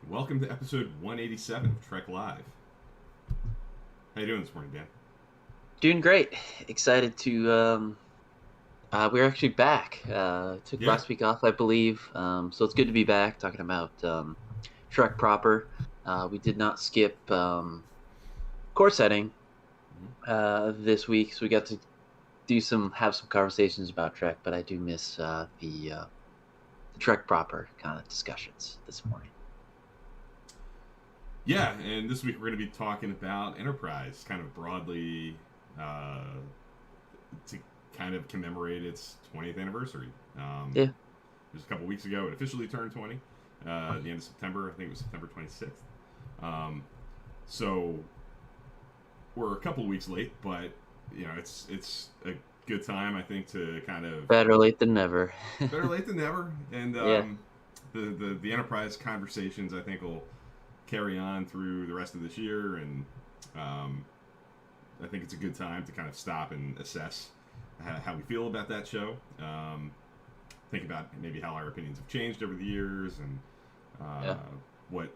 Welcome to episode 187 of Trek Live. How you doing this morning, Dan? Doing great. Excited to. We're actually back. Took Yeah. last week off, I believe. So it's good to be back talking about Trek proper. We did not skip core setting this week, so we got to have some conversations about Trek. But I do miss the Trek proper kind of discussions this morning. Yeah, and this week we're going to be talking about Enterprise, kind of broadly, uh, to kind of commemorate its 20th anniversary. Yeah. Just a couple weeks ago, it officially turned 20. At the end of September, I think it was September 26th. So we're a couple weeks late, but it's a good time, I think, to kind of Better late than never. better late than never. And Yeah. the Enterprise conversations, I think, will carry on through the rest of this year, and I think it's a good time to kind of stop and assess how we feel about that show. Think about maybe how our opinions have changed over the years, and what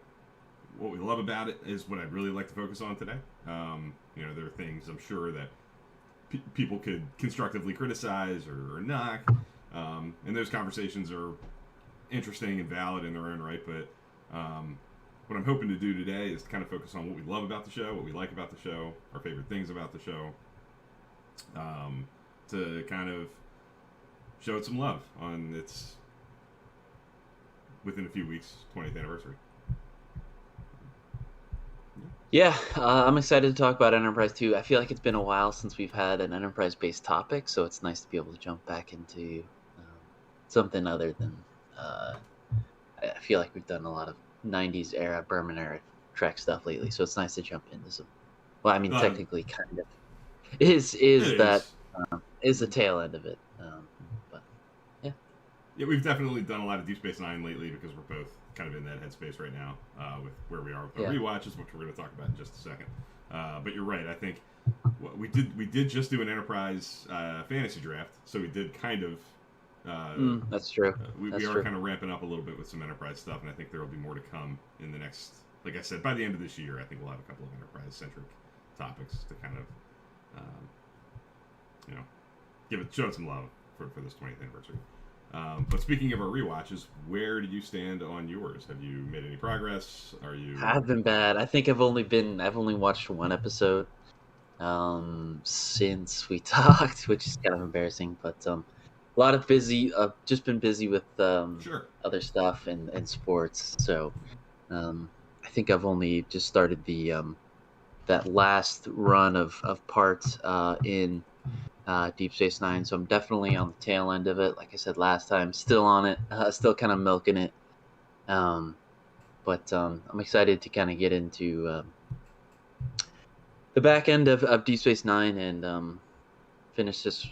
we love about it is what I'd really like to focus on today. There are things I'm sure that people could constructively criticize or knock, and those conversations are interesting and valid in their own right, but what I'm hoping to do today is to kind of focus on what we love about the show, what we like about the show, our favorite things about the show, to kind of show it some love on its, within a few weeks, 20th anniversary. Yeah, I'm excited to talk about Enterprise too. I feel like it's been a while since we've had an Enterprise-based topic, so it's nice to be able to jump back into something other than. I feel like we've done a lot of '90s era, Berman era Trek stuff lately, so it's nice to jump into some. Well, I mean, technically, kind of is that is the tail end of it, but yeah. Yeah, we've definitely done a lot of Deep Space Nine lately because we're both kind of in that headspace right now with where we are with our rewatches, which we're going to talk about in just a second. But you're right. I think we did just do an Enterprise fantasy draft, so we did kind of. That's true. We are kind of ramping up a little bit with some Enterprise stuff, and I think there will be more to come in the next. Like I said, by the end of this year, I think we'll have a couple of Enterprise-centric topics to kind of, show it some love for this 20th anniversary. But speaking of our rewatches, where do you stand on yours? Have you made any progress? Are you? I've been bad. I think I've only watched one episode since we talked, which is kind of embarrassing. But a lot of busy. Just been busy with other stuff and sports. So I think I've only just started the that last run of parts in Deep Space Nine, so I'm definitely on the tail end of it. Like I said last time, still on it, still kind of milking it. But I'm excited to kind of get into the back end of Deep Space Nine and finish this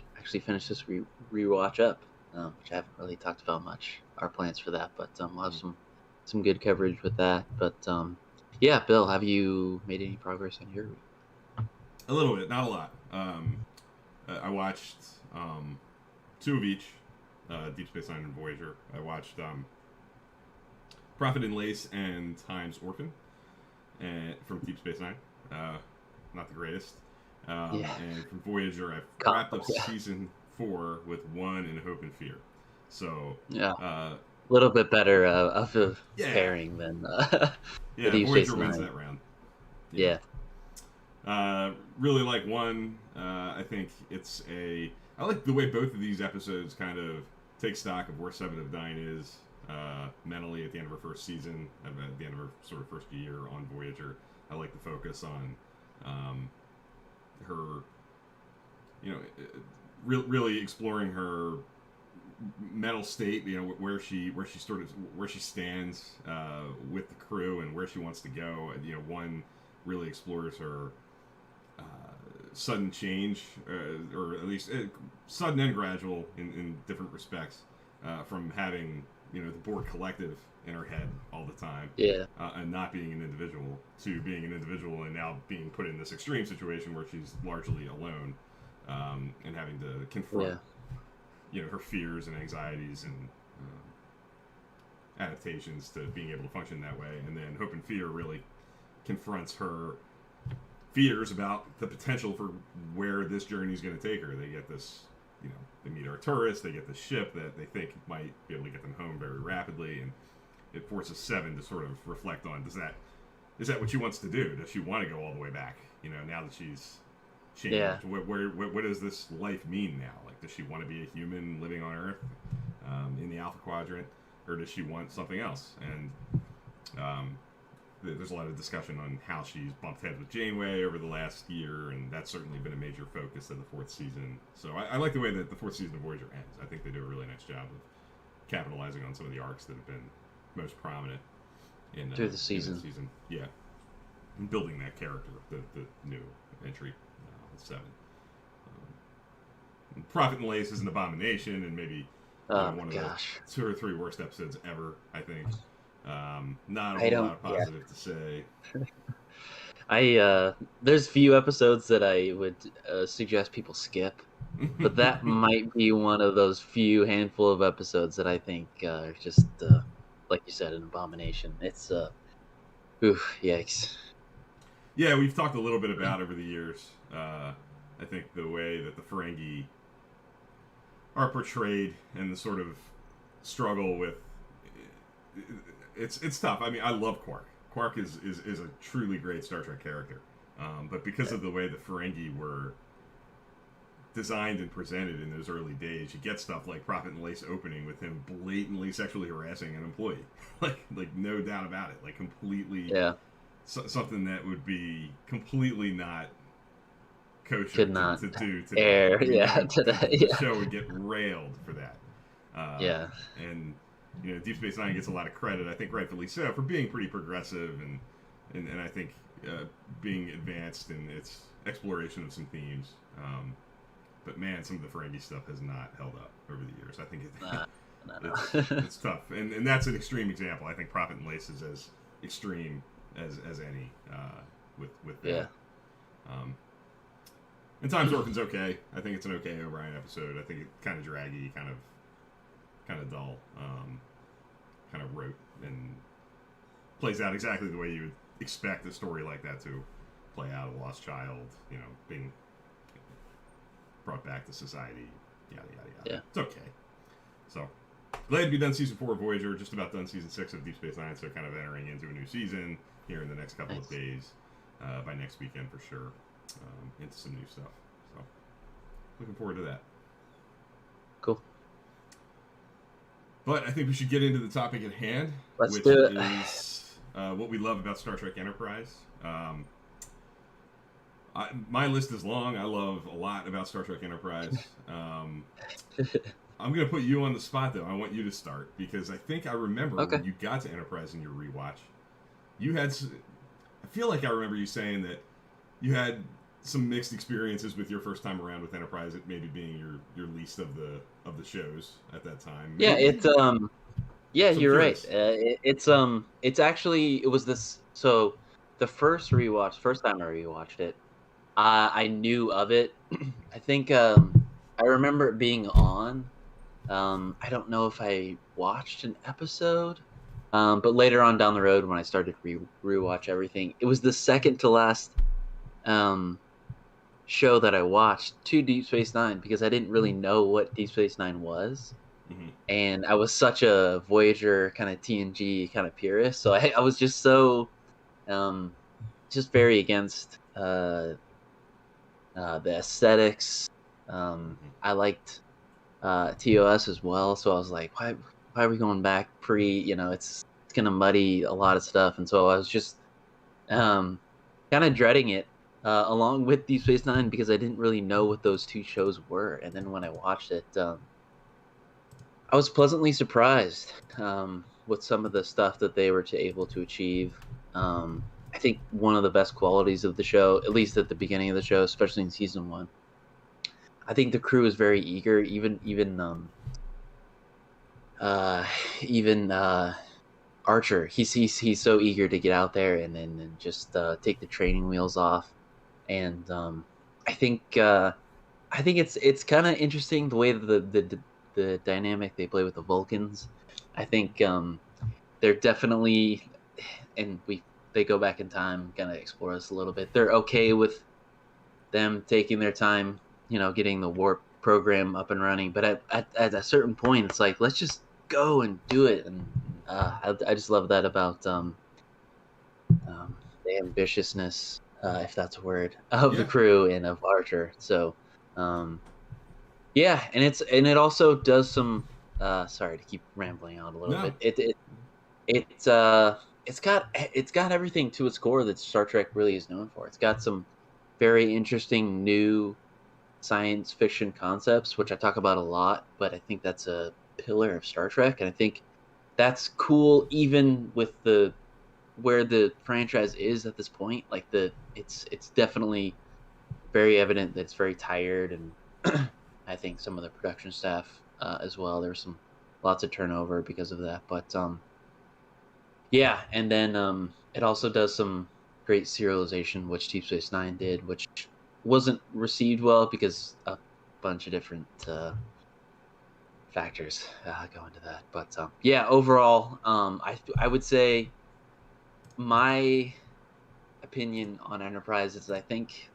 rewatch up, which I haven't really talked about much. Our plans for that, but we'll have some good coverage with that. But yeah, Bill, have you made any progress on your week? A little bit, not a lot. I watched two of each, Deep Space Nine and Voyager. I watched Prophet and Lace and Time's Orphan from Deep Space Nine. Not the greatest. And from Voyager, I've wrapped up season 4 with One in Hope and Fear. So a little bit better of a pairing than Voyager wins that round. Yeah. Really like One. I think I like the way both of these episodes kind of take stock of where Seven of Nine is mentally at the end of her first season, at the end of her sort of first year on Voyager. I like the focus on her, really exploring her mental state, where she stands with the crew and where she wants to go. One really explores her sudden change, or at least sudden and gradual in different respects, from having the Borg collective in her head all the time, and not being an individual, to being an individual and now being put in this extreme situation where she's largely alone, and having to confront her fears and anxieties adaptations to being able to function that way, and then Hope and Fear really confronts her fears about the potential for where this journey is going to take her. They get this, they meet Arcturus, they get this ship that they think might be able to get them home very rapidly, and it forces Seven to sort of reflect on, is that what she wants to do? Does she want to go all the way back? Now that she's changed, Yeah. what does this life mean now? Like, does she want to be a human living on Earth in the Alpha Quadrant, or does she want something else? And there's a lot of discussion on how she's bumped heads with Janeway over the last year, and that's certainly been a major focus of the fourth season. So I like the way that the fourth season of Voyager ends. I think they do a really nice job of capitalizing on some of the arcs that have been most prominent through the season. Yeah, and building that character, the new entry, Seven. Prophet and Lace is an abomination, and maybe one of the 2 or 3 worst episodes ever, I think. Not a whole lot of positive to say. There's few episodes that I would suggest people skip, but that might be one of those few handful of episodes that I think are just like you said, an abomination. It's yikes. Yeah, we've talked a little bit about over the years. I think the way that the Ferengi are portrayed and the sort of struggle with it's tough. I mean, I love Quark. Quark is a truly great Star Trek character, but because of the way the Ferengi were designed and presented in those early days, you get stuff like Prophet and Lace opening with him blatantly sexually harassing an employee, like no doubt about it, like completely something that would be completely not kosher to do today. Today. The show would get railed for that. And Deep Space Nine gets a lot of credit, I think rightfully so, for being pretty progressive and I think being advanced in its exploration of some themes. But man, some of the Ferengi stuff has not held up over the years. I think it's tough, and that's an extreme example. I think Prophet and Lace is as extreme as any with that. And Time's Orphan's okay. I think it's an okay O'Brien episode. I think it's kind of draggy, kind of dull, kind of rote, and plays out exactly the way you would expect a story like that to play out. A lost child, being brought back to society, yada yada yada. Yeah. It's okay. So glad to be done season 4 of Voyager. Just about done season 6 of Deep Space Nine. So kind of entering into a new season here in the next couple of days. By next weekend for sure. Into some new stuff. So looking forward to that. Cool. But I think we should get into the topic at hand, which do it. Is what we love about Star Trek Enterprise. My list is long. I love a lot about Star Trek Enterprise. I'm going to put you on the spot, though. I want you to start, because I think I remember when you got to Enterprise in your rewatch, you had... I feel like I remember you saying that you had some mixed experiences with your first time around with Enterprise, it maybe being your least of the shows at that time. Maybe. You're right. It's actually, it was this. So the first time I rewatched it, I knew of it. I think I remember it being on. I don't know if I watched an episode, but later on down the road when I started to rewatch everything, it was the second to last show that I watched to Deep Space Nine, because I didn't really know what Deep Space Nine was. Mm-hmm. And I was such a Voyager kind of TNG kind of purist, so I was just so just very against the aesthetics. I liked TOS as well, so I was like, why are we going back pre? It's gonna muddy a lot of stuff, and so I was just kind of dreading it along with Deep Space Nine, because I didn't really know what those two shows were. And then when I watched it, I was pleasantly surprised with some of the stuff that they were able to achieve. I think one of the best qualities of the show, at least at the beginning of the show, especially in season 1, I think the crew is very eager. Even Archer, he's so eager to get out there and just take the training wheels off. And I think it's kind of interesting the way that the dynamic they play with the Vulcans. I think they're definitely, and they go back in time, kind of explore this a little bit. They're okay with them taking their time, getting the warp program up and running. But at a certain point, it's like, let's just go and do it. And I just love that about the ambitiousness, if that's a word, of the Yeah. crew and of Archer. So, um, yeah, and it also does some. Sorry to keep rambling on a little No. bit. It's it's got everything to its core that Star Trek really is known for. It's got some very interesting new science fiction concepts, which I talk about a lot, but I think that's a pillar of Star Trek, and I think that's cool even with the where the franchise is at this point. Like it's definitely very evident that it's very tired, and I think some of the production staff as well. There's some lots of turnover because of that, but yeah, and then it also does some great serialization, which Deep Space Nine did, which wasn't received well because a bunch of different factors go into that. But yeah, overall, I would say my opinion on Enterprise is I think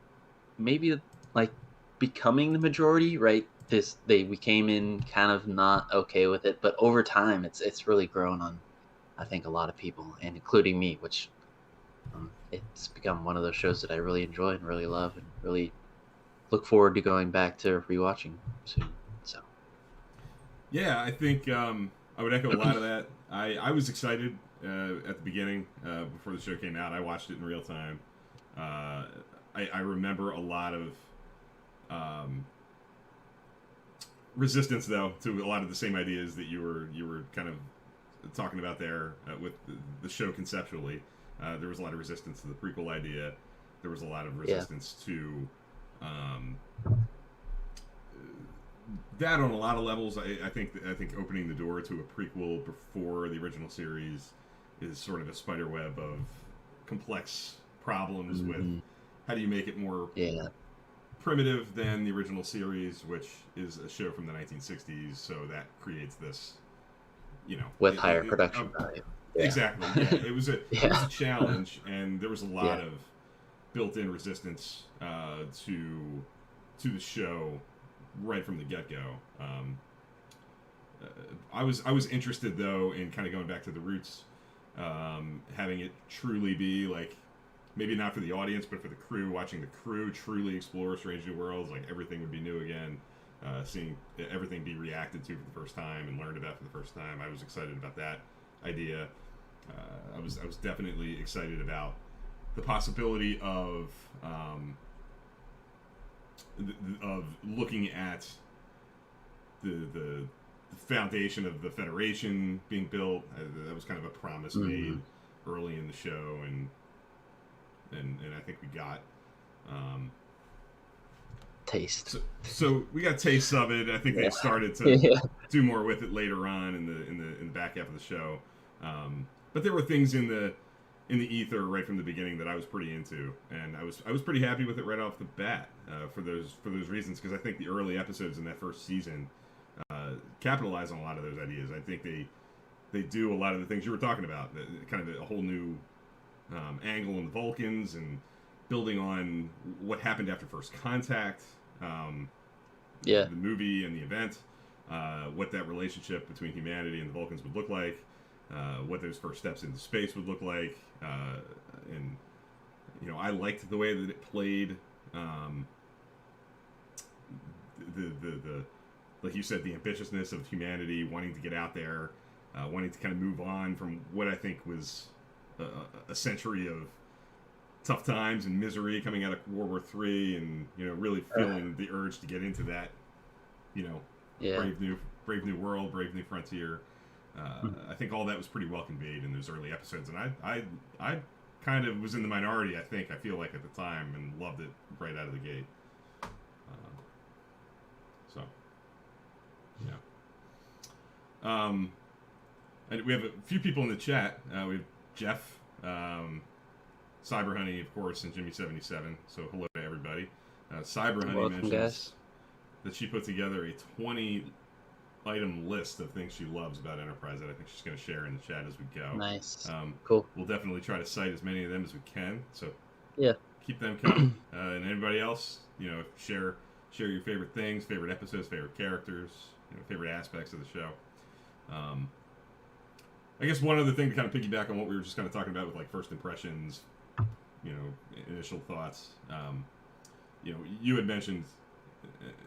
maybe like becoming the majority, right? We came in kind of not okay with it, but over time it's really grown on I think a lot of people, and including me, which it's become one of those shows that I really enjoy and really love and really look forward to going back to rewatching soon. So Yeah, I think I would echo a lot of that. I was excited at the beginning before the show came out. I watched it in real time. Uh, I remember a lot of um, resistance, though, to a lot of the same ideas that you were kind of talking about there with the show conceptually. There was a lot of resistance to the prequel idea. There was a lot of yeah, resistance to um, that on a lot of levels. I think opening the door to a prequel before the original series is sort of a spider web of complex problems with hmm how do you make it more yeah, primitive than the original series, which is a show from the 1960s. So that creates this, with higher production value. Yeah, exactly. Yeah, it was yeah, a challenge, and there was a lot yeah, of built-in resistance to the show right from the get-go. I was interested though in kind of going back to the roots, having it truly be like maybe not for the audience but for the crew, watching the crew truly explore strange new worlds, like everything would be new again, seeing everything be reacted to for the first time and learned about for the first time. I was excited about that idea. I was definitely excited about the possibility of looking at the foundation of the Federation being built. That was kind of a promise hmm made early in the show, and I think we got. Um, taste. so we got tastes of it. I think they Yeah, started to yeah, do more with it later on in the back half of the show. But there were things in the ether right from the beginning that I was pretty into, and I was pretty happy with it right off the bat for those reasons, because I think the early episodes in that first season capitalize on a lot of those ideas. I think they do a lot of the things you were talking about, kind of a whole new angle in the Vulcans and building on what happened after First Contact, yeah, the movie and the event, what that relationship between humanity and the Vulcans would look like, what those first steps into space would look like, and I liked the way that it played. The like you said, the ambitiousness of humanity wanting to get out there, wanting to kind of move on from what I think was a century of tough times and misery coming out of World War III, and really feeling the urge to get into that, you know, yeah. brave new world, brave new frontier. I think all that was pretty well conveyed in those early episodes, and I kind of was in the minority. I feel like at the time, and loved it right out of the gate. So yeah. And we have a few people in the chat. We have Jeff, Cyber Honey, of course, and Jimmy77. So hello to everybody. Cyber Honey Welcome, mentions guys. that she put together a item list of things she loves about Enterprise that I think she's going to share in the chat as we go. Nice. Cool. We'll definitely try to cite as many of them as we can. So yeah, keep them coming. And anybody else, share your favorite things, favorite episodes, favorite characters, favorite aspects of the show. I guess one other thing to kind of piggyback on what we were just kind of talking about with like first impressions, initial thoughts. You had mentioned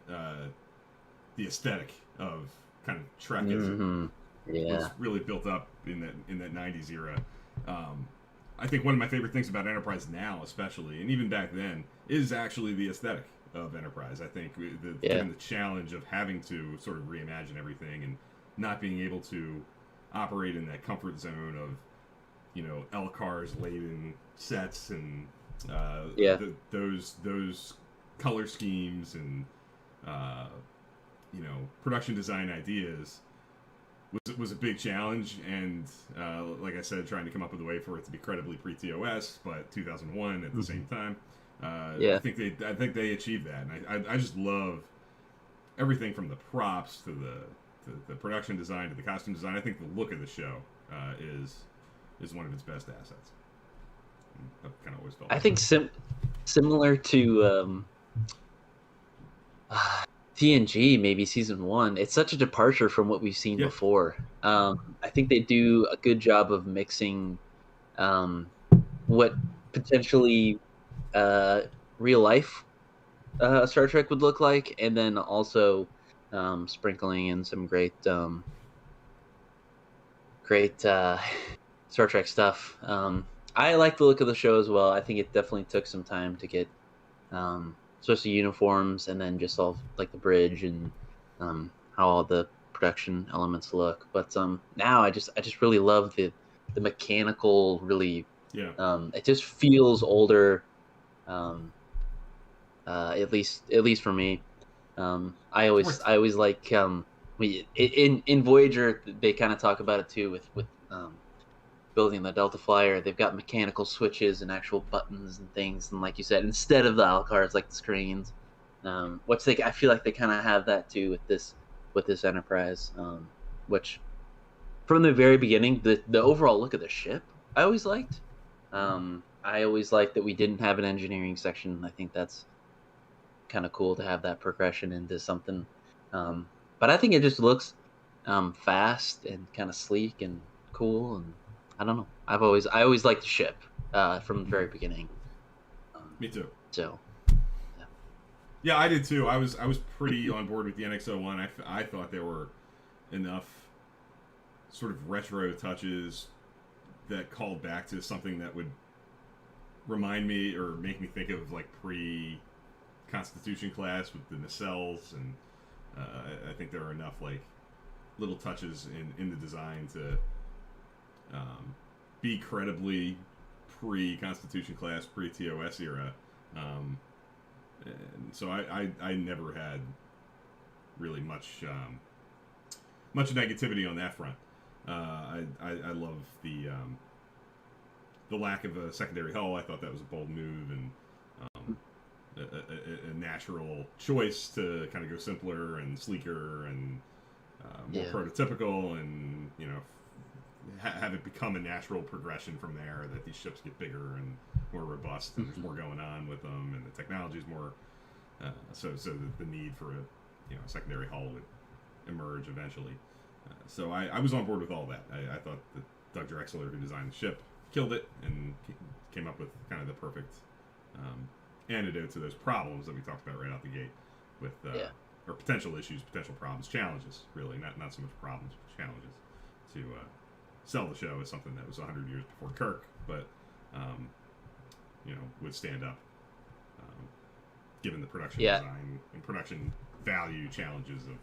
the aesthetic of kind of Trek was really built up in that '90s era. I think one of my favorite things about Enterprise now, especially, and even back then, is actually the aesthetic of Enterprise. I think given the challenge of having to sort of reimagine everything and not being able to operate in that comfort zone of, LCARS laden sets and those color schemes and production design ideas was a big challenge, and like I said, trying to come up with a way for it to be credibly pre-TOS, but 2001 at the same time. I think they achieved that, and I just love everything from the props to the production design to the costume design. I think the look of the show is one of its best assets. I've kind of always felt. I think similar to TNG, maybe season 1. It's such a departure from what we've seen before. I think they do a good job of mixing what potentially real life Star Trek would look like, and then also sprinkling in some great Star Trek stuff. I like the look of the show as well. I think it definitely took some time to get especially uniforms, and then just all like the bridge and how all the production elements look. But now I just really love the mechanical, really it just feels older, at least for me. I always like in Voyager they kind of talk about it too with building the Delta Flyer. They've got mechanical switches and actual buttons and things, and like you said, instead of the Alcards, like the screens, I feel like they kind of have that too with this Enterprise, which from the very beginning, the overall look of the ship I always liked. I always liked that we didn't have an engineering section. I think that's kind of cool to have that progression into something, but I think it just looks fast and kind of sleek and cool, and I don't know. I always liked the ship from the very beginning. Me too. So, yeah, I did too. I was pretty on board with the NX-01. I thought there were enough sort of retro touches that called back to something that would remind me or make me think of like pre-Constitution class with the nacelles, and I think there are enough like little touches in the design to be credibly pre-Constitution class, pre-TOS era. And so I never had really much negativity on that front. I love the lack of a secondary hull. I thought that was a bold move and a natural choice to kind of go simpler and sleeker and more prototypical, and have it become a natural progression from there, that these ships get bigger and more robust, and there's more going on with them, and the technology is more so the need for a secondary hull would emerge eventually. So I was on board with all that. I thought that Doug Drexler, who designed the ship, killed it and came up with kind of the perfect antidote to those problems that we talked about right out the gate with or potential issues, potential problems, challenges, really, not so much problems, but challenges to sell the show as something that was 100 years before Kirk, but would stand up given the production design and production value challenges of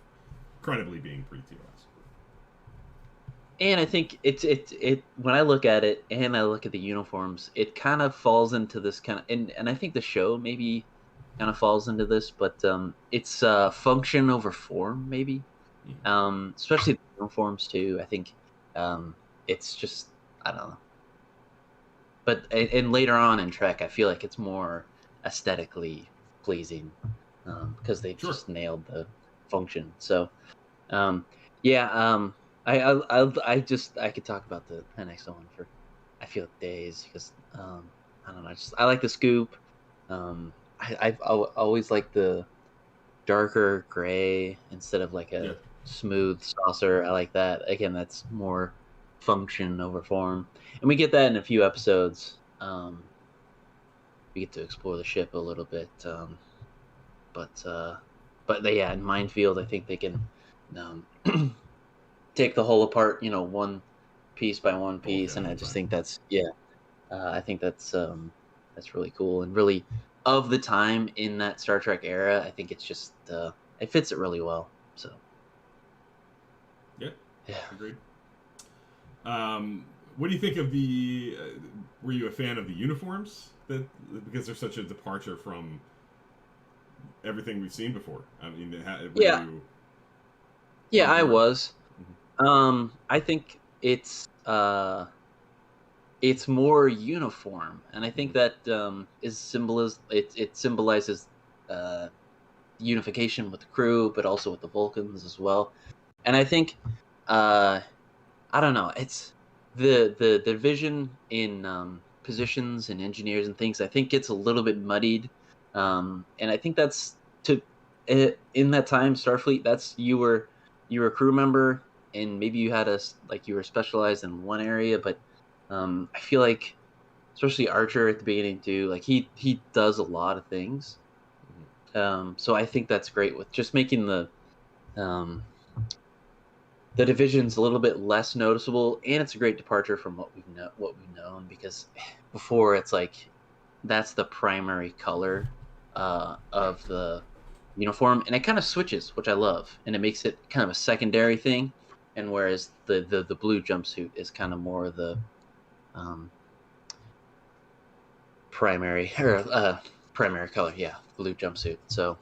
credibly being pre-TOS. And I think it when I look at it and I look at the uniforms, it kind of falls into this kind of, and I think the show maybe kind of falls into this, but it's function over form maybe, especially the uniforms too. I think it's just, I don't know. But and later on in Trek, I feel like it's more aesthetically pleasing because they just nailed the function. So Yeah, I could talk about the NX01 for I feel days because I don't know, I like the scoop. Always liked the darker gray instead of like Yeah. a smooth saucer. I like that. Again, that's more function over form, and we get that in a few episodes. We get to explore the ship a little bit, but yeah, in Minefield, I think they can um, take the whole apart, one piece by one piece, Bulkhead and on I the just front. think I think that's really cool and really of the time in that Star Trek era. I think it's just it fits it really well. So Yeah. yeah, Agreed. What do you think of the? Were you a fan of the uniforms? That because they're such a departure from everything we've seen before. I mean, were yeah, you yeah. on I board? was. Mm-hmm. I think it's more uniform, and I think Mm-hmm. that it symbolizes uh, unification with the crew, but also with the Vulcans as well. And I think uh, I don't know. It's the division in positions and engineers and things. I think gets a little bit muddied, and I think that's to in that time Starfleet. That's you were a crew member, and maybe you had like you were specialized in one area, but I feel like especially Archer at the beginning too. Like he does a lot of things. So I think that's great with just making um, the division's a little bit less noticeable, and it's a great departure from what we've known because before it's like that's the primary color Right. of the uniform, and it kind of switches, which I love, and it makes it kind of a secondary thing. And whereas the blue jumpsuit is kind of more the um, primary or primary color, yeah, blue jumpsuit. So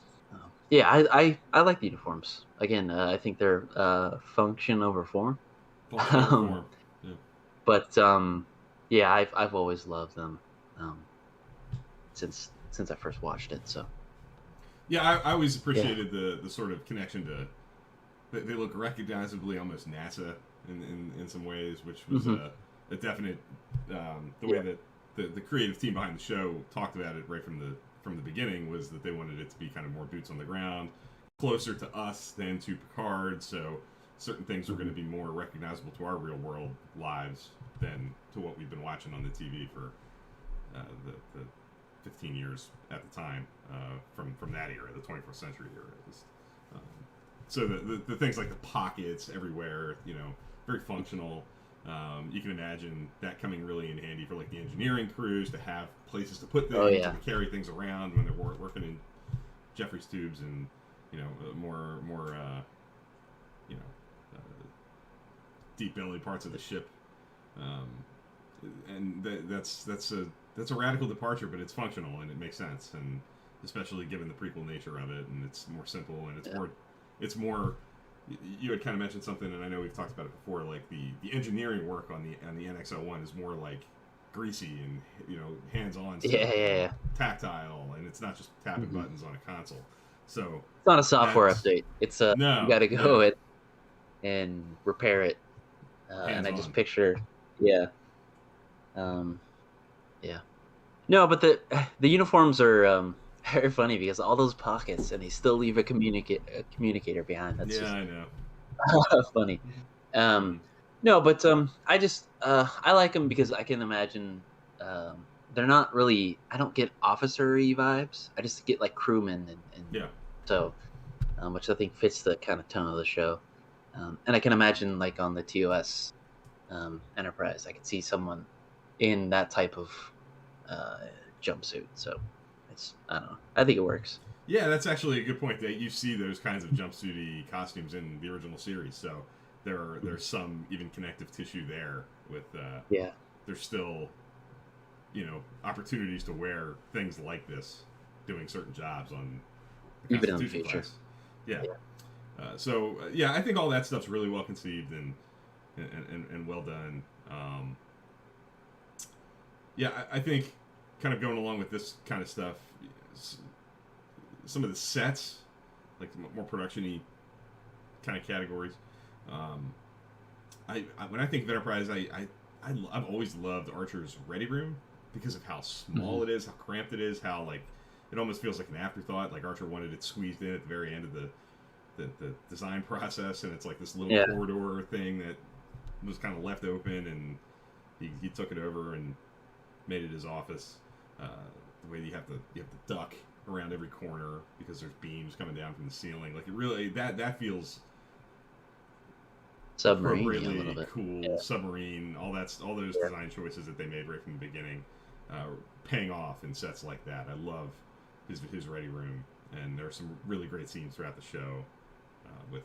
yeah, I like the uniforms. Again, I think they're function over form. Function over um, form. Yeah. but yeah, I've always loved them um, since I first watched it. So Yeah, I always yeah, appreciated the sort of connection to. They look recognizably almost NASA in some ways, which was hmm a definite the way yeah, that the creative team behind the show talked about it right from the beginning was that they wanted it to be kind of more boots on the ground, closer to us than to Picard. So certain things are going hmm to be more recognizable to our real world lives than to what we've been watching on the TV for the 15 years at the time from that era, the 21st century era. At least. Um, so the things like the pockets everywhere, very functional. You can imagine that coming really in handy for like the engineering crews to have places to put oh things yeah, and to carry things around when they're working in Jeffries tubes and more you know uh, deep belly parts of the ship. Um, and that's a radical departure, but it's functional and it makes sense, and especially given the prequel nature of it, and it's more simple and yeah, it's more. You had kind of mentioned something, and I know we've talked about it before. Like the engineering work on the NX-01 is more like greasy and hands-on yeah, stuff and yeah. tactile, and it's not just tapping hmm buttons on a console. So It's not a software that's update. It's you no, got to yeah, go in and repair it, and I just hands-on. picture yeah, um, yeah. No, but the uniforms are very funny because all those pockets, and they still leave a communicator behind. That's Yeah, just I know. funny. Mm-hmm. No, but I just I like them because I can imagine they're not really. I don't get officery vibes. I just get like crewmen, and Yeah. so which I think fits the kind of tone of the show. And I can imagine like on the TOS Enterprise, I could see someone in that type of uh, jumpsuit. So it's I don't know. I think it works. Yeah, that's actually a good point. That you see those kinds of jumpsuity costumes in the original series, so Mhm. there's some even connective tissue there. With Yeah, there's still opportunities to wear things like this, doing certain jobs on the even in the Constitution future. class. Yeah. Yeah. Yeah, I think all that stuff's really well conceived and well done. Yeah, I think kind of going along with this kind of stuff, some of the sets, like more production-y kind of categories. Um, I when I think of Enterprise, I've always loved Archer's ready room because of how Mm-hmm. small it is, how cramped it is, how like it almost feels like an afterthought. Like Archer wanted it squeezed in at the very end of the design process, and it's like this little Yeah. corridor thing that was kind of left open, and he took it over and made it his office. Uh, the way you have to duck around every corner because there's beams coming down from the ceiling. Like it really that feels Submarine a little appropriately bit. cool. Yeah. Submarine, all those Yeah. design choices that they made right from the beginning, paying off in sets like that. I love his ready room, and there are some really great scenes throughout the show with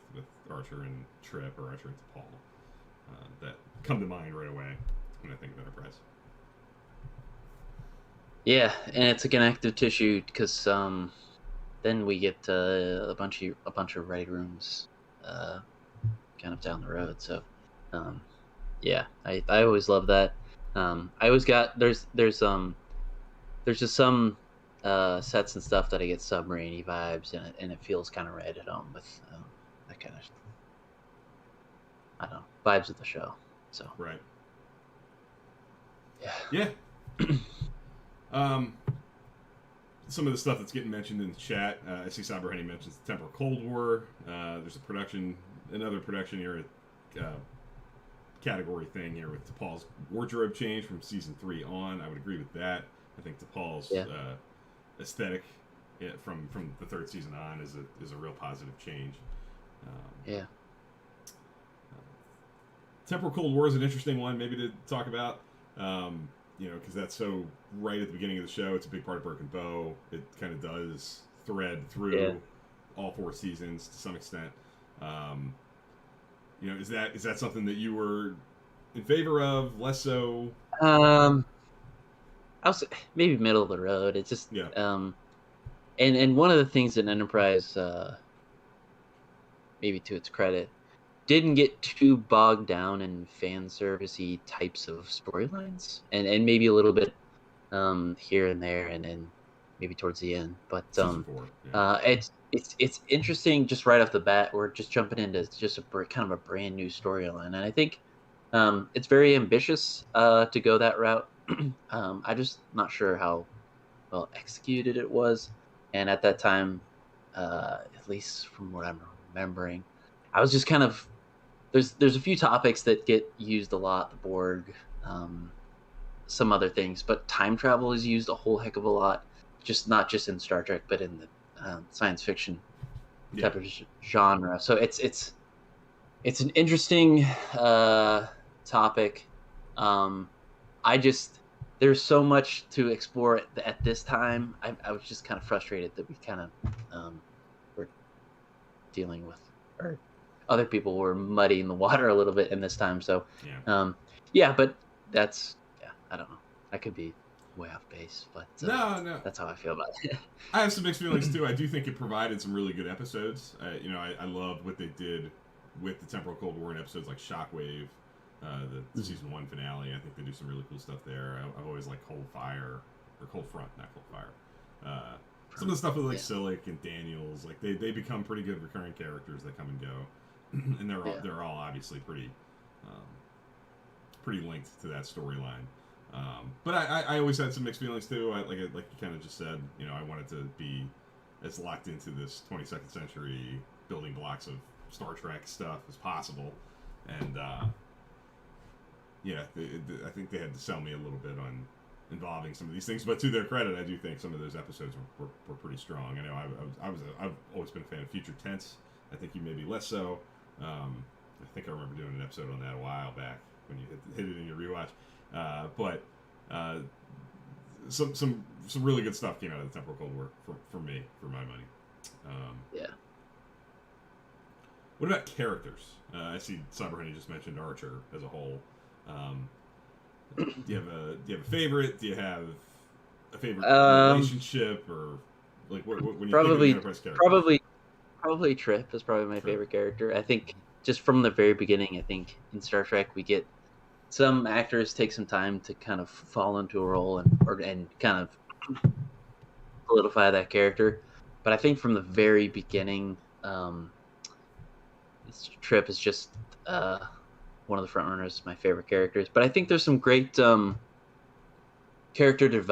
Archer and Trip or Archer and T'Pol that come to mind right away when I think of Enterprise. Yeah, and it's a connective tissue because then we get a bunch of ready rooms, uh, kind of down the road. So, um, yeah, I always love that. I always got there's just some sets and stuff that I get submarine vibes, and it feels kind of right at home with that kind of, I don't know, vibes of the show. So Right. yeah. Yeah. Um, some of the stuff that's getting mentioned in the chat. I see Cyber Honey mentions the Temporal Cold War. There's another production here at category thing here with T'Pol's wardrobe change from season 3 on. I would agree with that. I think T'Pol's Yeah. aesthetic from the third season on is a real positive change. Yeah. Temporal Cold War is an interesting one, maybe to talk about. Because that's so right at the beginning of the show. It's a big part of Broken Bow. It kind of does thread Yeah. through all 4 seasons to some extent. Um, is that something that you were in favor of? Less so? Um, I was maybe middle of the road. It's just Yeah, and one of the things in Enterprise, maybe to its credit, didn't get too bogged down in fan servicey types of storylines, and maybe a little bit here and there, and then maybe towards the end. But season 4. Yeah, it's interesting just right off the bat. We're just jumping into just kind of a brand new storyline, and I think it's very ambitious to go that route. I just not sure how well executed it was, and at that time, at least from what I'm remembering, I was just kind of there's a few topics that get used a lot, the Borg, um, some other things, but time travel is used a whole heck of a lot, just not just in Star Trek, but in the science fiction yeah, type of genre. So it's an interesting topic. Um, I just there's so much to explore at this time. I was just kind of frustrated that we kind of were dealing with, or other people were muddying the water a little bit in this time. So yeah. um, yeah, but yeah, I don't know. I could be way off base, but No, no. that's how I feel about it. I have some mixed feelings too. I do think it provided some really good episodes. I loved what they did with the Temporal Cold War in episodes like Shockwave, the season 1 finale. I think they do some really cool stuff there. I've always liked Cold Fire or Cold Front, not Cold Fire. Some of the stuff with like Yeah, Silic and Daniels, like they become pretty good recurring characters that come and go, and yeah, they're all obviously um, pretty linked to that storyline. But I always had some mixed feelings too. Like you kind of just said, I wanted to be as locked into this 22nd century building blocks of Star Trek stuff as possible, and yeah, I think they had to sell me a little bit on involving some of these things. But to their credit, I do think some of those episodes were pretty strong. I know I've always been a fan of Future Tense. I think you maybe less so. I think I remember doing an episode on that a while back when you hit it in your rewatch. But some really good stuff came out of the Temporal Cold War for me, for my money. Um, yeah. what about characters? I see Cyber Honey just mentioned Archer as a whole. Um, do you have a favorite? Do you have a favorite Um, relationship, or like when you think of the probably, Enterprise characters? probably, probably Trip is probably my Trip. favorite character. I think just from the very beginning, I think in Star Trek we get some actors take some time to kind of fall into a role and kind of solidify that character. But I think from the very beginning, Trip is just one of the front runners, my favorite characters. But I think there's some great character development